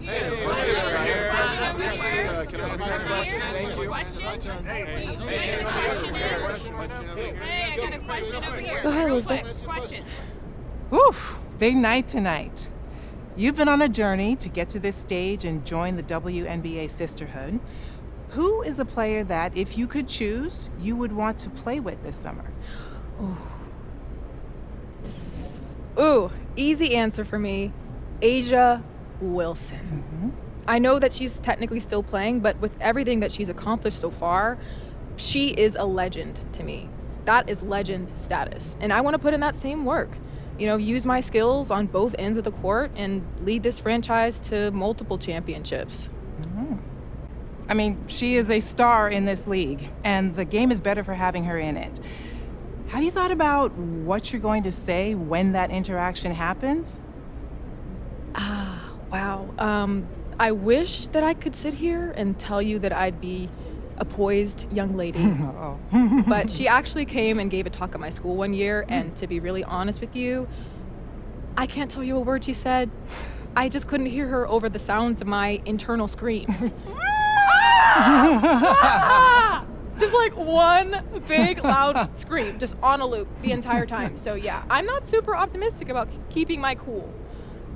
Can I ask a question? Thank you. Hey, I got a question over here. Go ahead, Elizabeth. Question. Woof, big night tonight. You've been on a journey to get to this stage and join the WNBA sisterhood. Who is a player that, if you could choose, you would want to play with this summer? Ooh, easy answer for me. Asia Wilson. I know that she's technically still playing, but with everything that she's accomplished so far, she is a legend to me. That is legend status. And I want to put in that same work. Use my skills on both ends of the court and lead this franchise to multiple championships. I mean, she is a star in this league, and the game is better for having her in it. Have you thought about what you're going to say when that interaction happens? Wow. I wish that I could sit here and tell you that I'd be a poised young lady. But she actually came and gave a talk at my school one year, and to be really honest with you, I can't tell you a word she said. I just couldn't hear her over the sounds of my internal screams. Just like one big loud scream, just on a loop the entire time. So yeah, I'm not super optimistic about keeping my cool.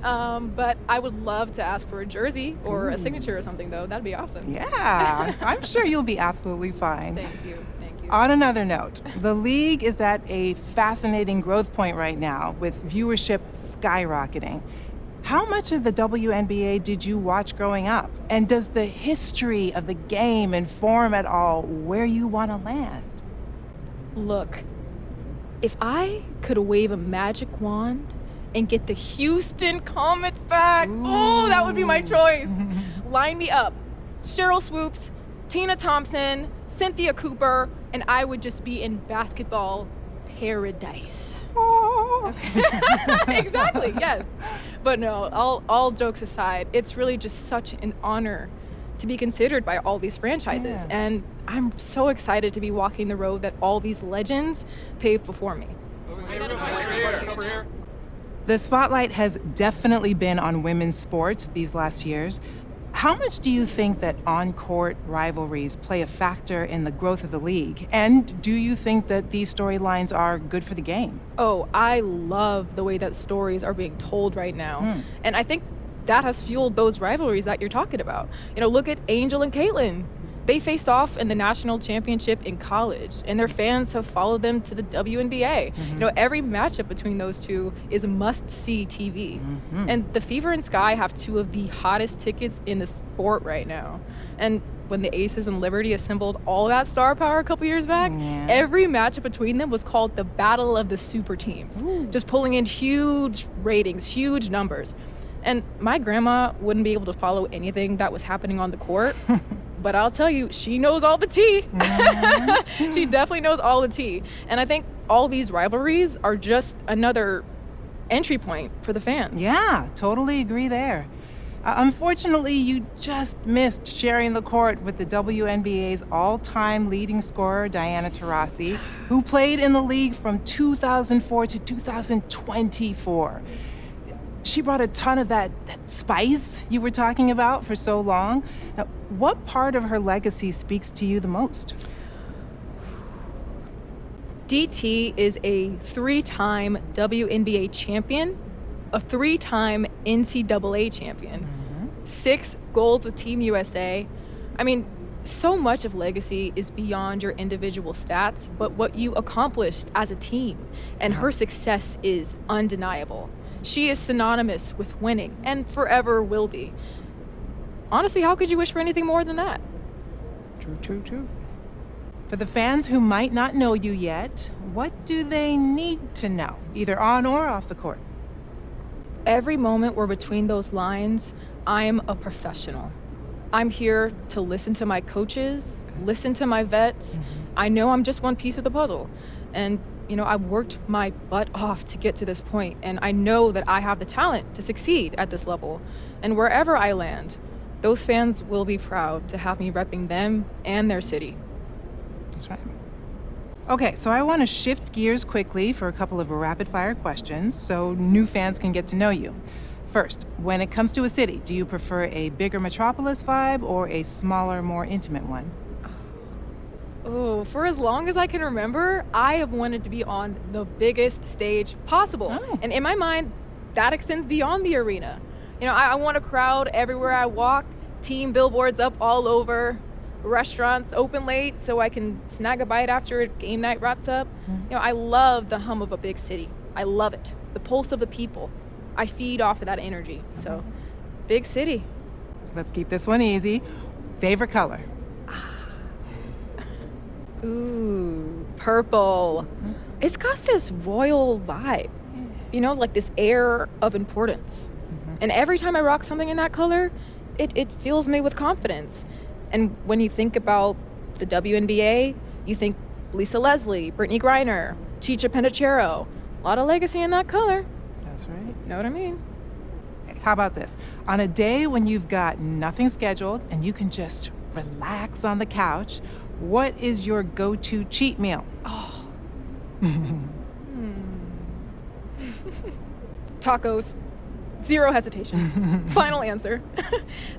But I would love to ask for a jersey or a signature or something, though. That'd be awesome. Yeah, I'm sure you'll be absolutely fine. Thank you. On another note, the league is at a fascinating growth point right now, with viewership skyrocketing. How much of the WNBA did you watch growing up? And does the history of the game inform at all where you want to land? Look, if I could wave a magic wand and get the Houston Comets back, that would be my choice. Line me up. Cheryl Swoops, Tina Thompson, Cynthia Cooper, and I would just be in basketball paradise. Exactly, yes. But no, all jokes aside, it's really just such an honor to be considered by all these franchises. Yeah. And I'm so excited to be walking the road that all these legends paved before me. Over here. The spotlight has definitely been on women's sports these last years. How much do you think that on-court rivalries play a factor in the growth of the league? And do you think that these storylines are good for the game? Oh, I love the way that stories are being told right now. And I think that has fueled those rivalries that you're talking about. Look at Angel and Caitlin. They faced off in the national championship in college, and their fans have followed them to the WNBA. Every matchup between those two is must-see TV. And the Fever and Sky have two of the hottest tickets in the sport right now. And when the Aces and Liberty assembled all that star power a couple years back, every matchup between them was called the Battle of the Super Teams, just pulling in huge ratings, huge numbers. And my grandma wouldn't be able to follow anything that was happening on the court. But I'll tell you, she knows all the tea. She definitely knows all the tea. And I think all these rivalries are just another entry point for the fans. Yeah, totally agree there. Unfortunately, you just missed sharing the court with the WNBA's all-time leading scorer, Diana Taurasi, who played in the league from 2004 to 2024. She brought a ton of that spice you were talking about for so long. Now, what part of her legacy speaks to you the most? DT is a 3-time WNBA champion, a 3-time NCAA champion, 6 golds with Team USA. I mean, so much of legacy is beyond your individual stats, but what you accomplished as a team. And her success is undeniable. She is synonymous with winning and forever will be. Honestly, how could you wish for anything more than that? True. For the fans who might not know you yet, what do they need to know, either on or off the court? Every moment we're between those lines, I'm a professional. I'm here to listen to my coaches, listen to my vets. I know I'm just one piece of the puzzle. And I've worked my butt off to get to this point, and I know that I have the talent to succeed at this level. And wherever I land, those fans will be proud to have me repping them and their city. That's right. Okay, so I want to shift gears quickly for a couple of rapid-fire questions so new fans can get to know you. First, when it comes to a city, do you prefer a bigger metropolis vibe or a smaller, more intimate one? Oh, for as long as I can remember, I have wanted to be on the biggest stage possible. Oh. And in my mind, that extends beyond the arena. I want a crowd everywhere I walk, team billboards up all over, restaurants open late so I can snag a bite after game night wraps up. I love the hum of a big city. I love it. The pulse of the people. I feed off of that energy. So, big city. Let's keep this one easy. Favorite color? Ooh, purple. It's got this royal vibe, like this air of importance. And every time I rock something in that color, it fills me with confidence. And when you think about the WNBA, you think Lisa Leslie, Brittany Griner, Chicha Penachero. A lot of legacy in that color. That's right. Know what I mean? Hey, how about this? On a day when you've got nothing scheduled and you can just relax on the couch, what is your go-to cheat meal? Tacos. Zero hesitation. Final answer.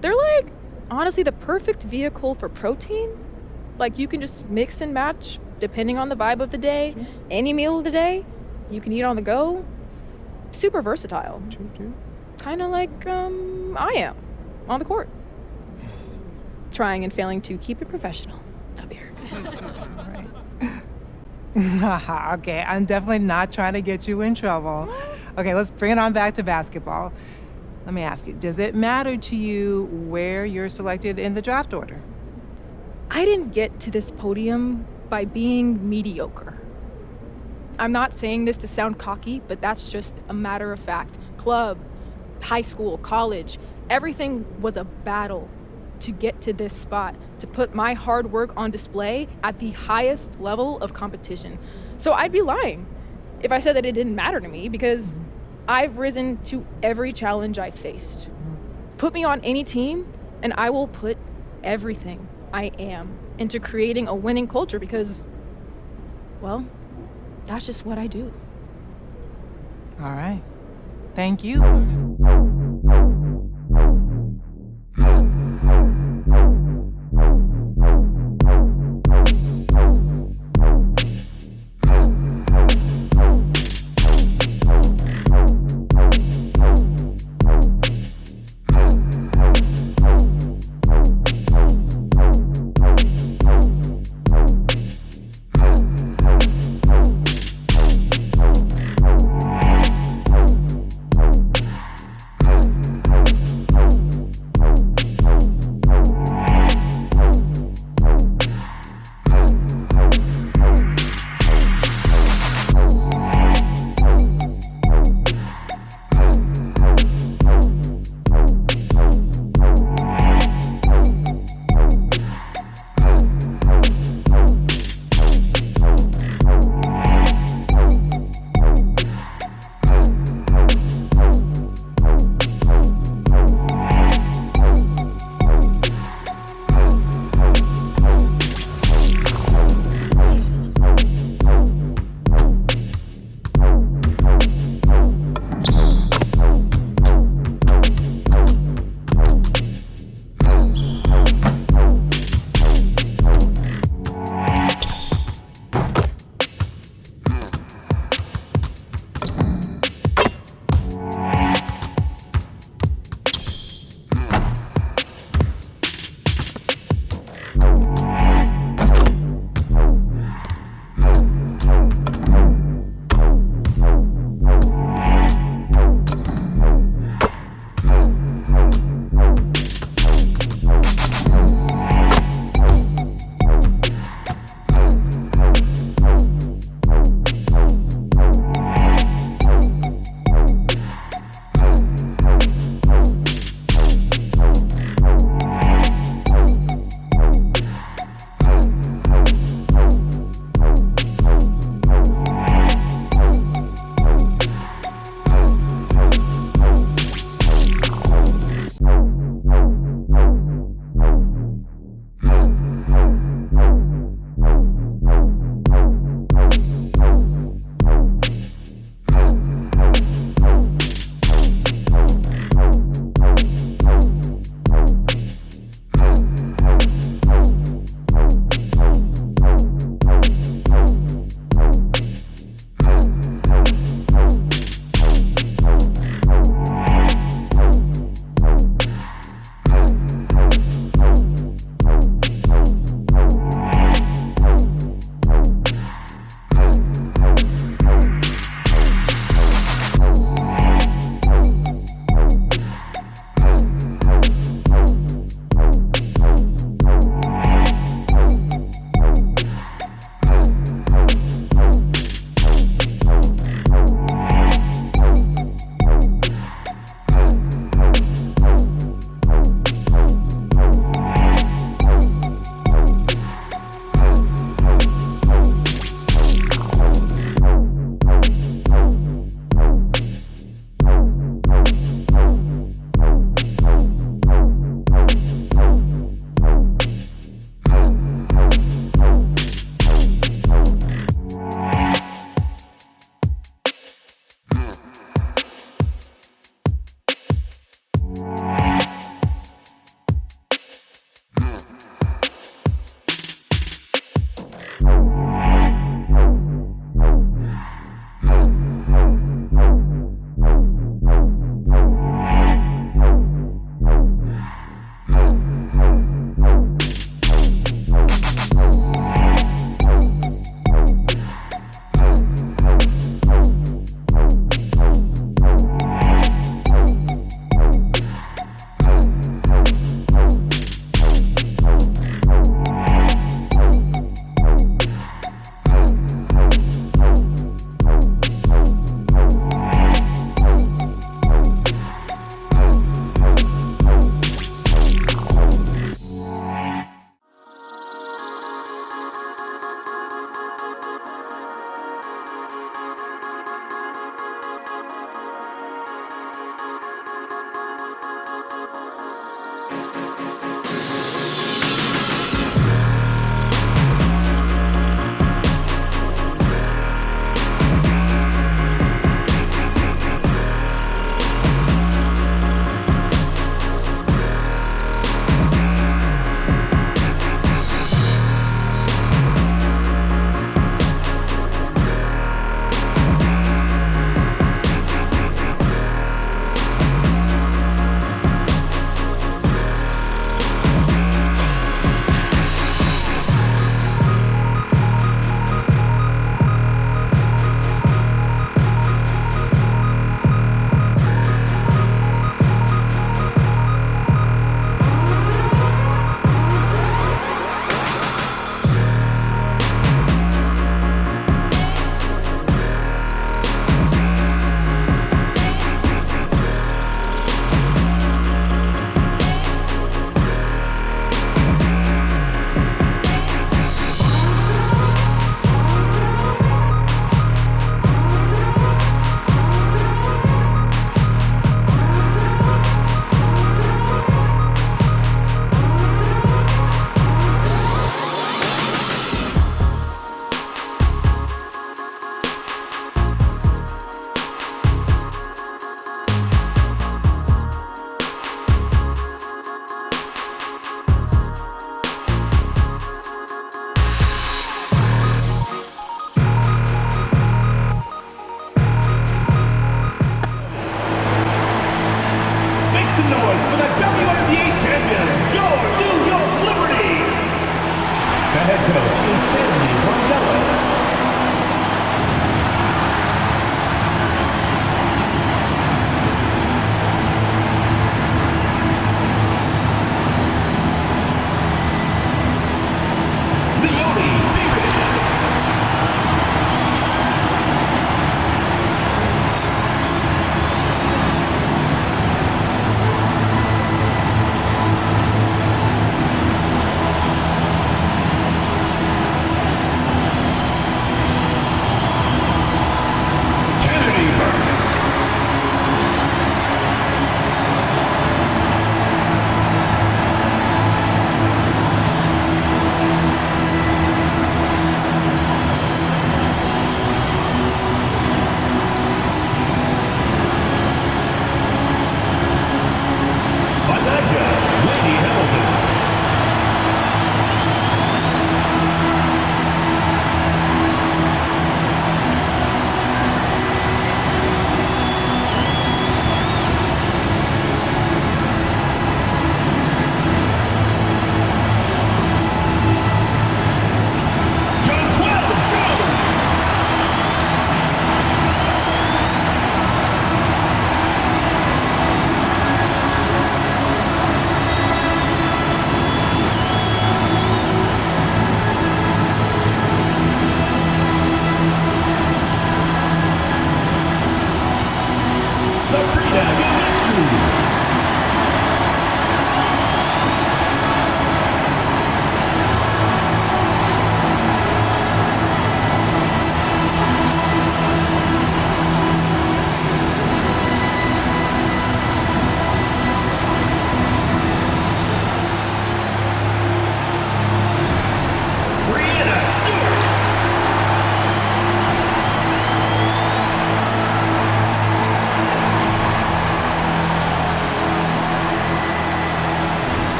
They're honestly the perfect vehicle for protein. You can just mix and match depending on the vibe of the day. Any meal of the day, you can eat on the go. Super versatile. True. Kind of like I am on the court. Trying and failing to keep it professional up here. Okay, I'm definitely not trying to get you in trouble. Okay, let's bring it on back to basketball. Let me ask you, does it matter to you where you're selected in the draft order? I didn't get to this podium by being mediocre. I'm not saying this to sound cocky, but that's just a matter of fact. Club, high school, college, everything was a battle to get to this spot, to put my hard work on display at the highest level of competition. So I'd be lying if I said that it didn't matter to me, because I've risen to every challenge I faced. Put me on any team, and I will put everything I am into creating a winning culture because, well, that's just what I do. All right. Thank you.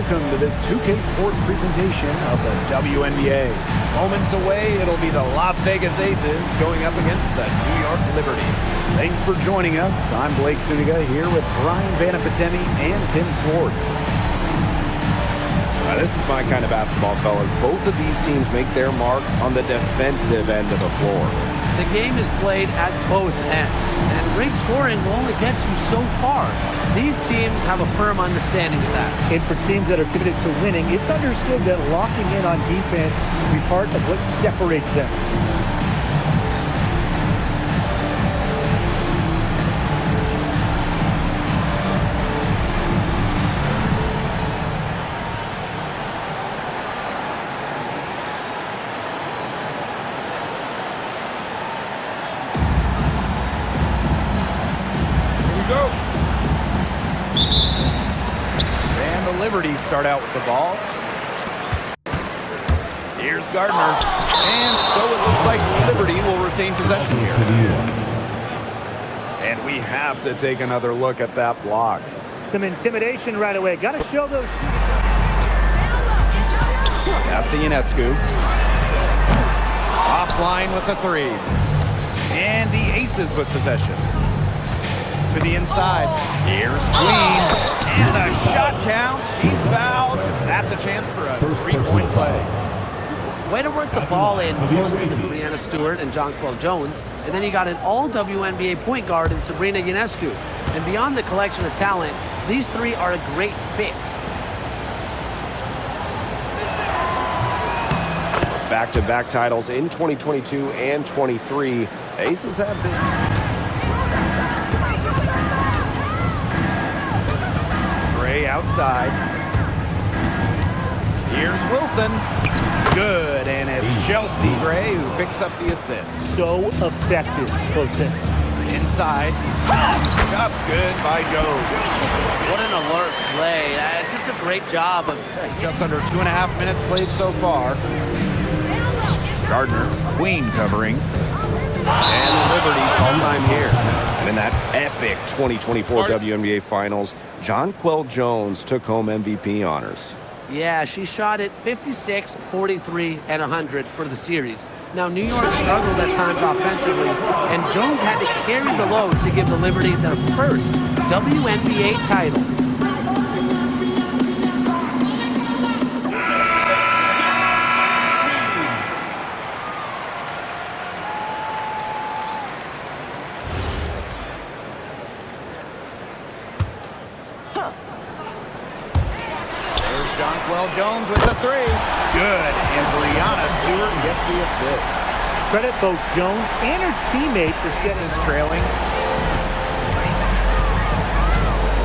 Welcome to this 2K Sports presentation of the WNBA. Moments away, it'll be the Las Vegas Aces going up against the New York Liberty. Thanks for joining us. I'm Blake Suniga here with Brian Vanafitemi and Tim Swartz. This is my kind of basketball, fellas. Both of these teams make their mark on the defensive end of the floor. The game is played at both ends, and great scoring will only get you so far. These teams have a firm understanding of that. And for teams that are committed to winning, it's understood that locking in on defense will be part of what separates them. start out with the ball. Here's Gardner. And so it looks like Liberty will retain possession here. And we have to take another look at that block. Some intimidation right away. Got to show those. Pass to Ionescu. Offline with the three. And the Aces with possession. To the inside. Here's Queen. And a shot count. She's fouled. That's a chance for a three-point play. Way to work the ball in close to Brianna Stewart and Jonquel Jones. And then you got an all-WNBA point guard in Sabrina Ionescu. And beyond the collection of talent, these three are a great fit. Back-to-back titles in 2022 and 23. Aces have been. Gray outside. Here's Wilson. Good, and it's Chelsea Gray who picks up the assist. So effective close in. Inside. Shot's good by Jones. What an alert play. Just a great job of Just under 2.5 minutes played so far. Gardner, Queen covering. And Liberty all time here. And in that epic 2024 WNBA Finals, Jonquel Jones took home MVP honors. Yeah, she shot it 56, 43, and 100 for the series. Now, New York struggled at times offensively, and Jones had to carry the load to give the Liberty their first WNBA title. Jonquel Jones with the three. Good, and Brianna Stewart gets the assist. Credit both Jones and her teammate for setting Aces trailing.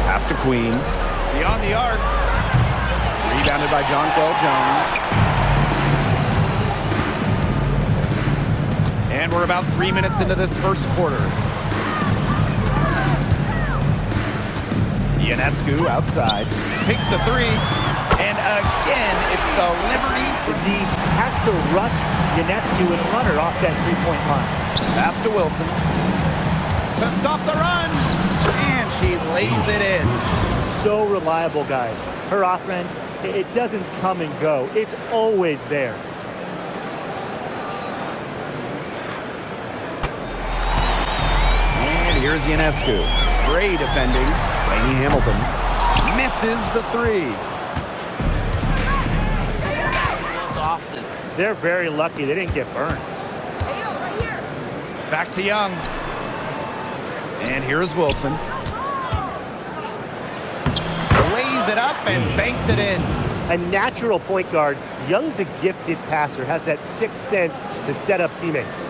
Pass to Queen. Beyond the arc. Rebounded by Jonquel Jones. And we're about 3 minutes into this first quarter. Ionescu outside. Takes the three. And again, it's the Liberty. The D has to rush Ionescu and run her off that three-point line. Pass to Wilson. To stop the run. And she lays it in. So reliable, guys. Her offense, it doesn't come and go. It's always there. And here's Ionescu. Great defending. Lainey Hamilton misses the three. Often. They're very lucky they didn't get burnt. Back to Young. And here's Wilson. Lays it up and banks it in. A natural point guard, Young's a gifted passer, has that sixth sense to set up teammates.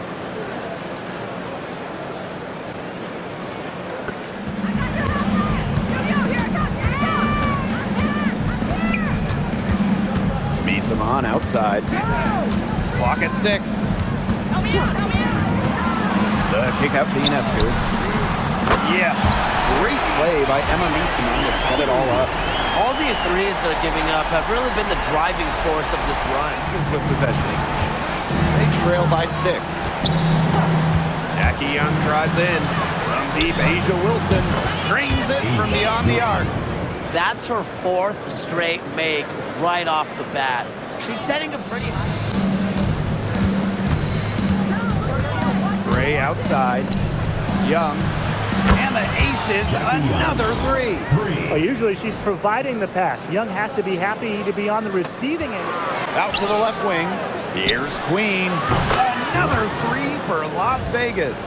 On outside. Clock at 6. The kick out to Ionescu. Yes. Great play by Emma Meeseman to set it all up. All these threes they're giving up have really been the driving force of this run. This is with possession. They trail by 6. Jackie Young drives in. From deep, Asia Wilson drains it from beyond the arc. That's her 4th straight make right off the bat. She's setting a pretty high. Gray outside. Young. And the Aces, another three. Well, usually she's providing the pass. Young has to be happy to be on the receiving end. Out to the left wing. Here's Queen. Another three for Las Vegas.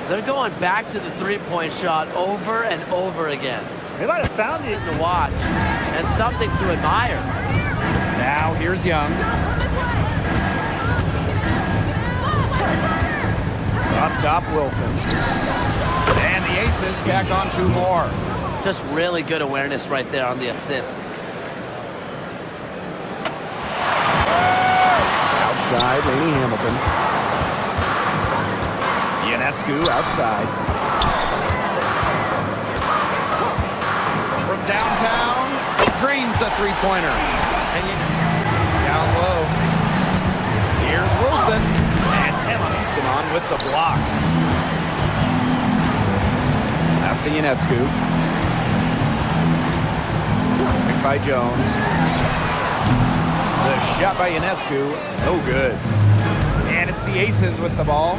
They're going back to the three-point shot over and over again. They might have found it. To watch and something to admire. Now here's Young. Up top, Wilson. And the Aces tack on 2 more. Just really good awareness right there on the assist. Outside, Lainey Hamilton. Ionescu outside. From downtown, drains the three-pointer. Down low. Here's Wilson. And Emma Simon with the block. Pass to Ionescu. Picked by Jones. The shot by Ionescu. No good. And it's the Aces with the ball.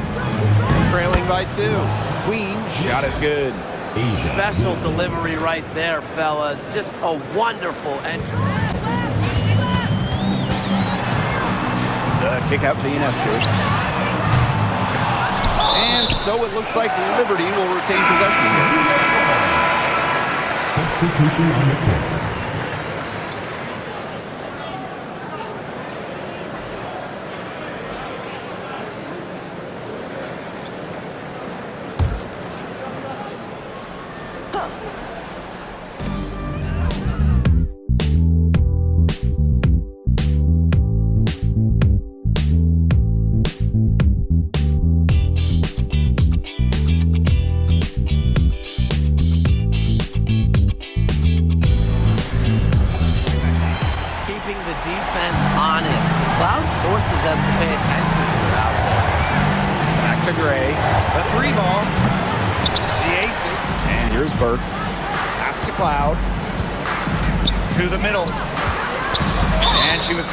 Trailing by 2. Queen, shot is good. Special delivery right there, fellas. Just a wonderful entry. The kick out to Ionescu. And so it looks like Liberty will retain possession. Substitution on the court.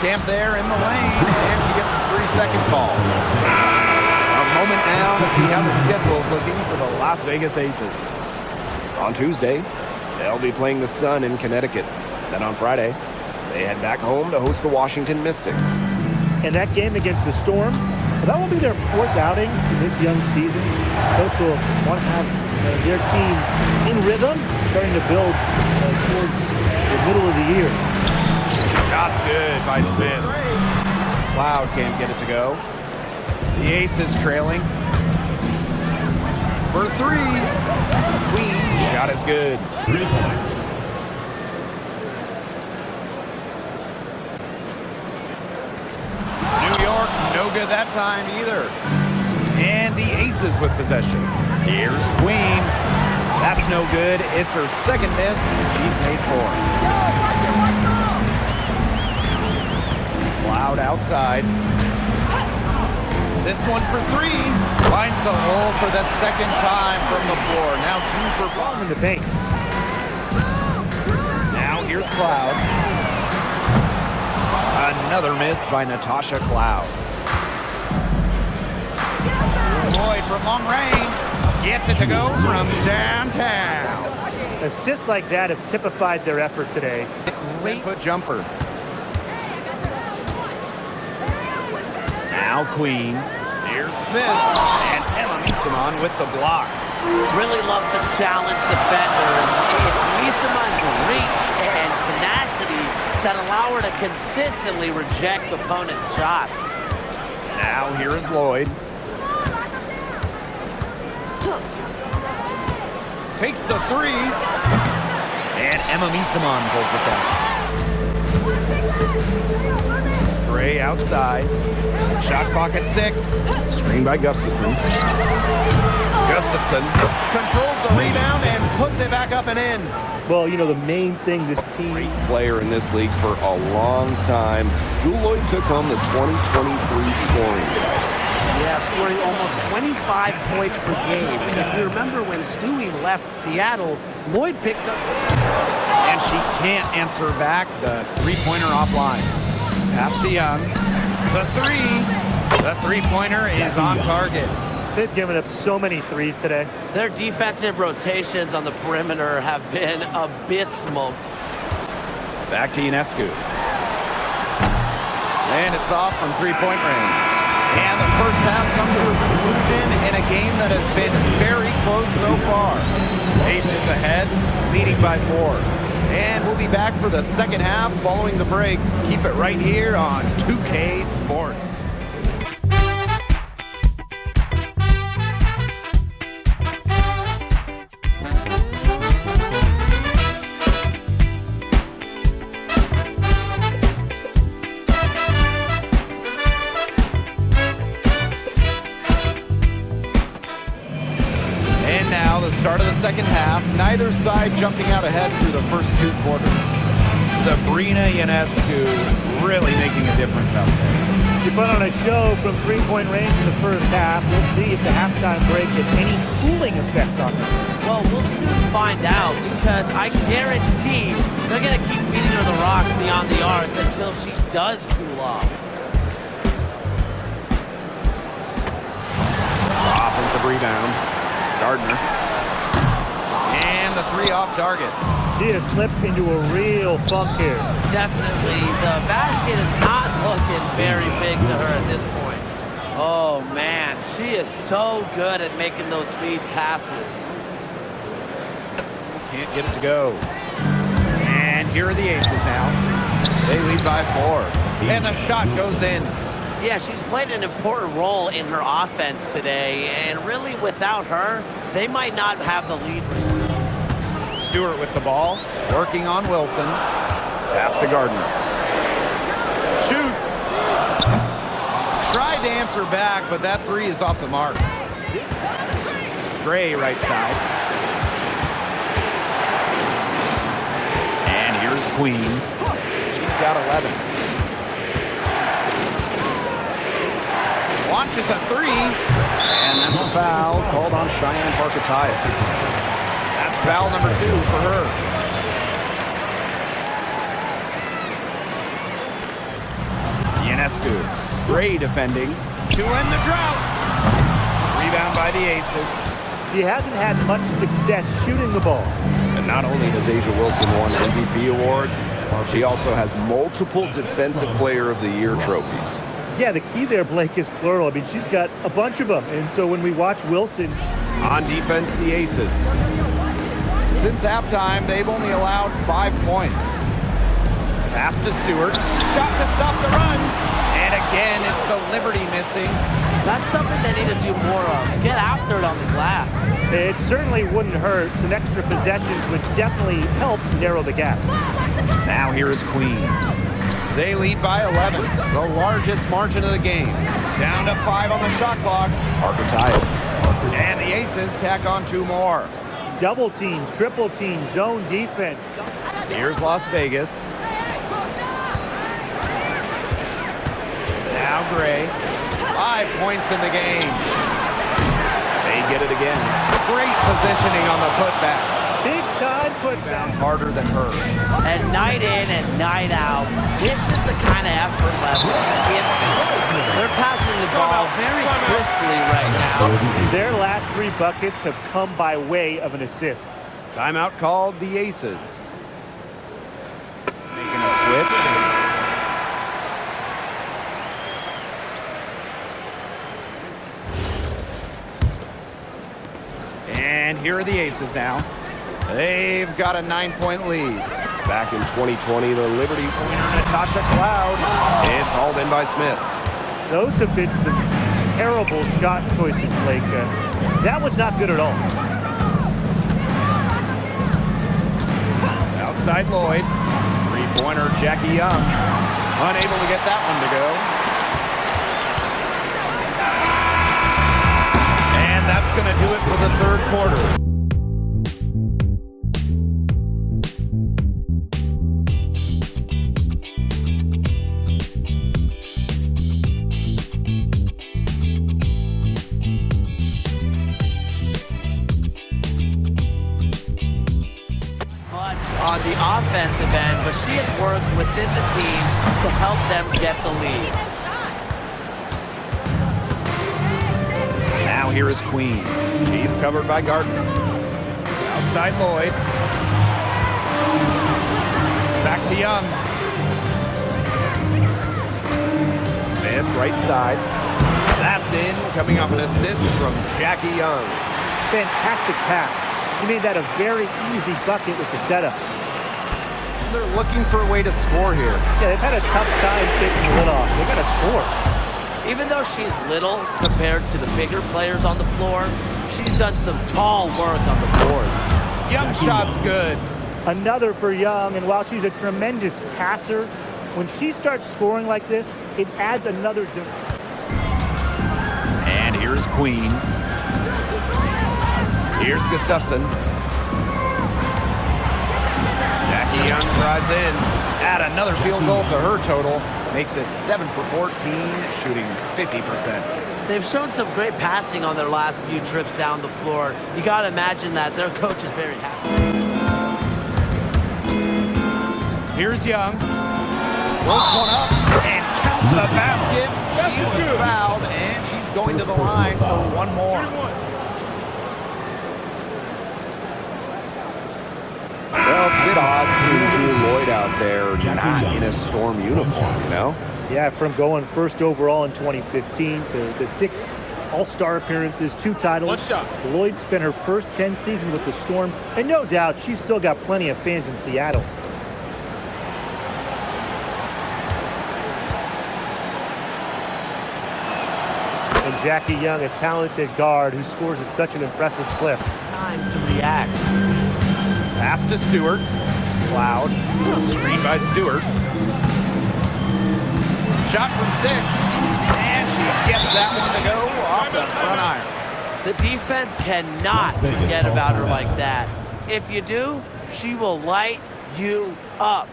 Camped there in the lane, and she gets a 3-second call. A moment now to see how the schedule's looking for the Las Vegas Aces. On Tuesday, they'll be playing the Sun in Connecticut. Then on Friday, they head back home to host the Washington Mystics. And that game against the Storm, that will be their 4th outing in this young season. Coach will want to have their team in rhythm, starting to build towards the middle of the year. Shot's good by Smith. Cloud can't get it to go. The Aces trailing. For 3. Queen, shot is good. 3 points. New York, no good that time either. And the Aces with possession. Here's Queen. That's no good. It's her 2nd miss. She's made 4. Cloud outside. This one for 3. Finds the hole for the 2nd time from the floor. Now 2 for 5 in the paint. Now here's Cloud. Another miss by Natasha Cloud. Lloyd from long range gets it to go from downtown. Assists like that have typified their effort today. Great foot jumper. Now Queen. Here's Smith. And Emma Simon with the block. Really loves to challenge defenders. It's Misamon's reach and tenacity that allow her to consistently reject opponents' shots. Now here is Lloyd. Takes the 3. And Emma Misamon pulls it down. Gray outside. Shot clock at 6. Screen by Gustafson. Gustafson controls the rebound and puts it back up and in. Well, you know, the main thing this team... Great player in this league for a long time. Jewel Lloyd took home the 2023 scoring title. Yeah, scoring almost 25 points per game. And if you remember when Stewie left Seattle, Lloyd picked up... And she can't answer back the 3-pointer offline. Pass to Young. The 3. The 3-pointer is on target. They've given up so many threes today. Their defensive rotations on the perimeter have been abysmal. Back to Ionescu. And it's off from 3-point range. And the first half comes to a conclusion in a game that has been very close so far. Aces ahead, leading by 4. And we'll be back for the second half following the break. Keep it right here on 2K Sports. Start of the second half, neither side jumping out ahead through the first 2 quarters. Sabrina Ionescu really making a difference out there. She put on a show from three-point range in the first half. We'll see if the halftime break has any cooling effect on her. Well, we'll soon find out because I guarantee they're going to keep feeding her the rock beyond the arc until she does cool off. Offensive rebound. Gardner. And the three off target. She has slipped into a real funk here. Definitely. The basket is not looking very big to her at this point. Oh, man. She is so good at making those lead passes. Can't get it to go. And here are the Aces now. They lead by 4. And the shot goes in. Yeah, she's played an important role in her offense today, and really without her, they might not have the lead. Stewart with the ball, working on Wilson. Pass to Gardner. Shoots. Tried to answer back, but that three is off the mark. Gray right side. And here's Queen. She's got 11. Launches a three. And that's a foul called on Cheyenne Parker-Tyus. That's foul number 2 for her. Ionescu. Gray defending to end the drought. Rebound by the Aces. She hasn't had much success shooting the ball. And not only has Asia Wilson won MVP awards, she also has multiple Defensive Player of the Year trophies. Yeah, the key there, Blake, is plural. I mean, she's got a bunch of them. And so when we watch Wilson. On defense, the Aces. Since halftime, they've only allowed 5 points. Pass to Stewart. Shot to stop the run. And again, it's the Liberty missing. That's something they need to do more of. Get after it on the glass. It certainly wouldn't hurt. Some extra possessions would definitely help narrow the gap. Now here is Queen. They lead by 11, the largest margin of the game. Down to 5 on the shot clock. Parker-Tyus. And the Aces tack on 2 more. Double teams, triple teams, zone defense. Here's Las Vegas. Now Gray. 5 points in the game. They get it again. Great positioning on the putback. Big time putback. Harder than her. And night in and night out, this is the kind of effort level. They're passing the ball very crisply right now. Their last 3 buckets have come by way of an assist. Timeout called the Aces. Making a switch. And here are the Aces now. They've got a 9-point lead. Back in 2020, the Liberty Winner Natasha Cloud. It's hauled in by Smith. Those have been some terrible shot choices, Blake. That was not good at all. Outside Lloyd. 3-pointer Jackie Young. Unable to get that one to go. And that's going to do it for the 3rd quarter. On the offensive end, but she has worked within the team to help them get the lead. Now here is Queen. She's covered by Gardner. Outside Lloyd. Back to Young. Smith, right side. That's in, coming off an assist from Jackie Young. Fantastic pass. He made that a very easy bucket with the setup. They're looking for a way to score here. Yeah, they've had a tough time taking the lid off. They've got to score. Even though she's little compared to the bigger players on the floor, she's done some tall work on the boards. Young shot's good. Another for Young, and while she's a tremendous passer, when she starts scoring like this, it adds another. And here's Queen. Here's Gustafson. Jackie Young drives in. Add another field goal to her total. Makes it 7 for 14, shooting 50%. They've shown some great passing on their last few trips down the floor. You got to imagine that their coach is very happy. Here's Young. Rolls one up and count the basket. She was fouled, and she's going to the line for one more. Well, it's a bit odd seeing Drew Lloyd out there not in a Storm uniform, you know? Yeah, from going first overall in 2015 to 6 All-Star appearances, 2 titles. Lloyd spent her first 10 seasons with the Storm, and no doubt she's still got plenty of fans in Seattle. And Jackie Young, a talented guard who scores at such an impressive clip. Time to react. Pass to Stewart. Cloud. Screen by Stewart. Shot from 6. And she gets that one to go off the front iron. The defense cannot forget about her like that. If you do, she will light you up.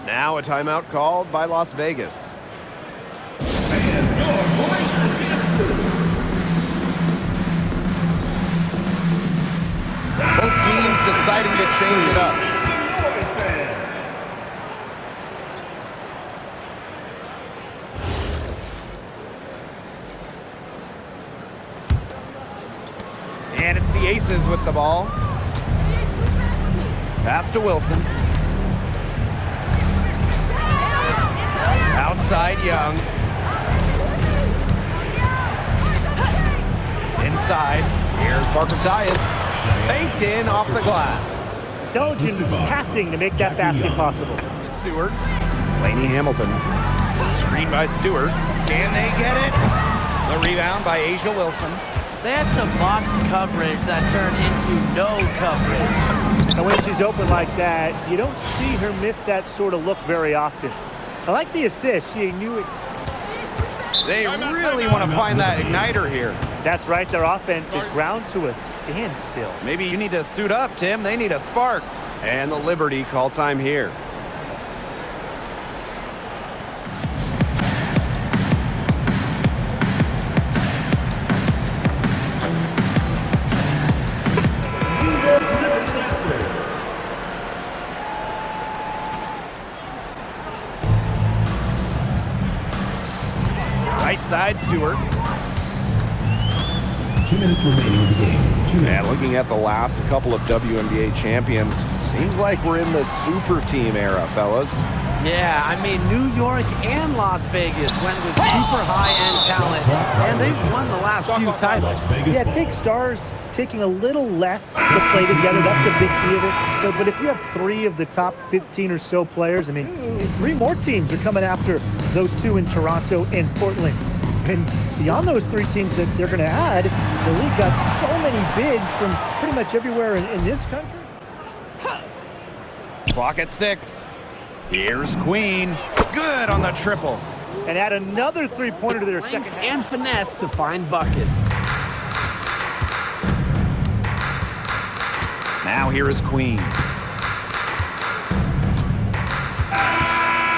Now a timeout called by Las Vegas. Both teams deciding to change it up. And it's the Aces with the ball. Pass to Wilson. Outside Young. Inside. Here's Parker Tyus. Baked in off the glass. Intelligent passing to make that basket possible. Stewart. Lainey Hamilton. Screen by Stewart. Can they get it? The rebound by Asia Wilson. They had some box coverage that turned into no coverage. And when she's open like that, you don't see her miss that sort of look very often. I like the assist. She knew it. They really want to find that igniter here. That's right. Their offense is ground to a standstill. Maybe you need to suit up, Tim. They need a spark. And the Liberty call time here. Right side, Stewart. 2 minutes remaining in the game. 2 minutes. And looking at the last couple of WNBA champions, seems like we're in the super team era, fellas. Yeah, I mean, New York and Las Vegas went with super high-end talent, and they've won the last few titles. Yeah, take stars taking a little less to play together. That's the big key of it. But if you have 3 of the top 15 or so players, I mean, 3 more teams are coming after those 2 in Toronto and Portland. And beyond those 3 teams that they're going to add, the league got so many bids from pretty much everywhere in this country. Clock at 6. Here's Queen. Good on the triple. And add another 3-pointer to their second half. And finesse to find buckets. Now here is Queen.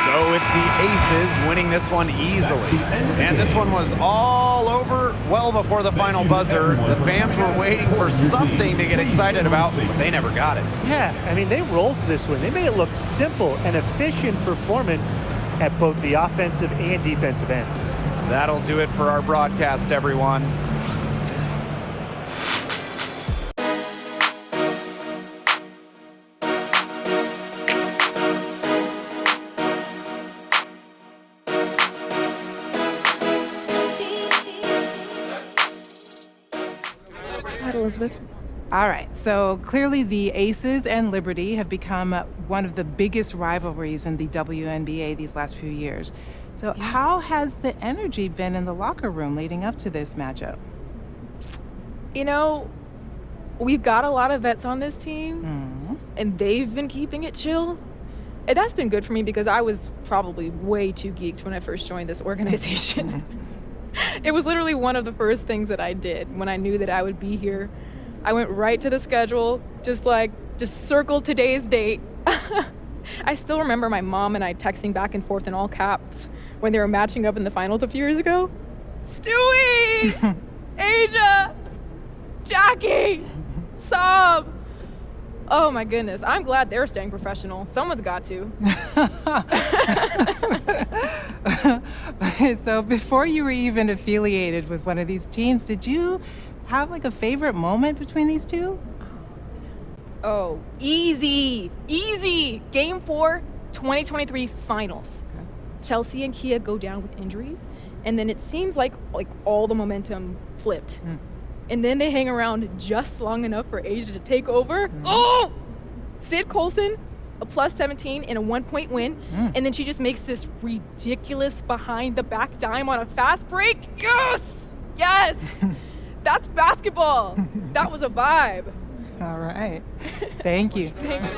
So it's the Aces winning this one easily. And this one was all over well before the final buzzer. The fans were waiting for something to get excited about, but they never got it. Yeah, I mean, they rolled this one. They made it look simple and efficient performance at both the offensive and defensive ends. That'll do it for our broadcast, everyone. Elizabeth. All right, so clearly the Aces and Liberty have become one of the biggest rivalries in the WNBA these last few years. So how has the energy been in the locker room leading up to this matchup? You know, we've got a lot of vets on this team, and they've been keeping it chill. And that's been good for me because I was probably way too geeked when I first joined this organization. It was literally one of the first things that I did when I knew that I would be here. I went right to the schedule, just circled today's date. I still remember my mom and I texting back and forth in all caps when they were matching up in the finals a few years ago. Stewie! Asia! Jackie! Sam! Oh my goodness, I'm glad they're staying professional. Someone's got to. So before you were even affiliated with one of these teams, did you have like a favorite moment between these two? Oh, easy. Game 4, 2023 finals. Okay. Chelsea and Kia go down with injuries, and then it seems like all the momentum flipped. And then they hang around just long enough for Asia to take over. Oh! Sid Colson, a plus 17 and a 1-point win. And then she just makes this ridiculous behind the back dime on a fast break. Yes! That's basketball. That was a vibe. All right. Thank you. Thanks.